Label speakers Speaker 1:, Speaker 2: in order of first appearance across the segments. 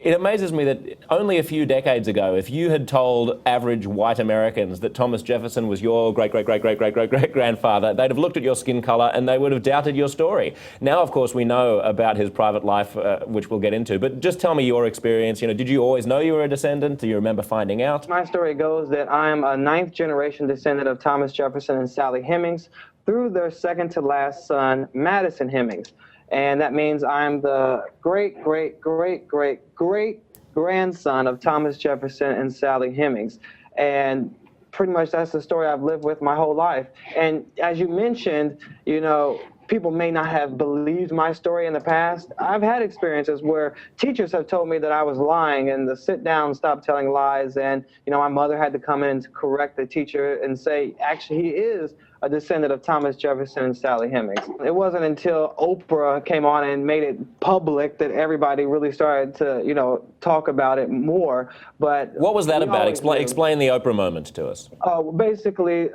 Speaker 1: It amazes me that only a few decades ago, if you had told average white Americans that Thomas Jefferson was your great-great-great-great-great-great-grandfather, they'd have looked at your skin colour and they would have doubted your story. Now, of course, we know about his private life, which we'll get into, but just tell me your experience. You know, did you always know you were a descendant? Do you remember finding out?
Speaker 2: My story goes that I'm a ninth-generation descendant of Thomas Jefferson and Sally Hemings through their second-to-last son, Madison Hemings. And that means I'm the great-great-great-great-great-grandson of Thomas Jefferson and Sally Hemings. And pretty much that's the story I've lived with my whole life. And as you mentioned, you know, people may not have believed my story in the past. I've had experiences where teachers have told me that I was lying and to sit down, stop telling lies. And, you know, my mother had to come in to correct the teacher and say, actually, he is a descendant of Thomas Jefferson and Sally Hemings. It wasn't until Oprah came on and made it public that everybody really started to, you know, talk about it more. But
Speaker 1: what was that about? Explain the Oprah moment to us.
Speaker 2: Basically,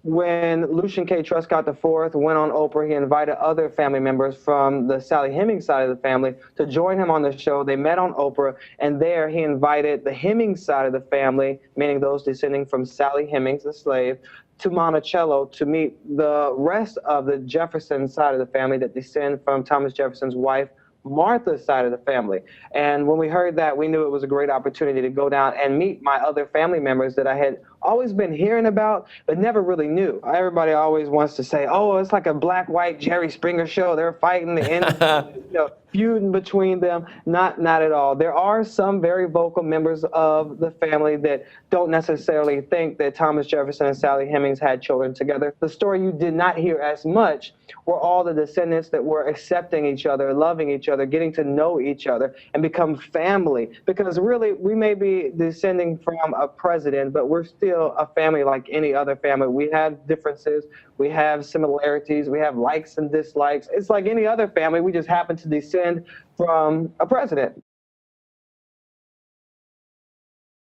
Speaker 2: when Lucian K. Truscott IV went on Oprah, he invited other family members from the Sally Hemings side of the family to join him on the show. They met on Oprah, and there he invited the Hemings side of the family, meaning those descending from Sally Hemings, the slave, to Monticello to meet the rest of the Jefferson side of the family that descend from Thomas Jefferson's wife, Martha's side of the family. And when we heard that, we knew it was a great opportunity to go down and meet my other family members that I had always been hearing about, but never really knew. Everybody always wants to say, oh, it's like a black-white Jerry Springer show. They're fighting and you know, feuding between them. Not at all. There are some very vocal members of the family that don't necessarily think that Thomas Jefferson and Sally Hemings had children together. The story you did not hear as much were all the descendants that were accepting each other, loving each other, getting to know each other, and become family. Because really, we may be descending from a president, but we're still a family like any other family. We have differences, we have similarities, we have likes and dislikes. It's like any other family, we just happen to descend from a president.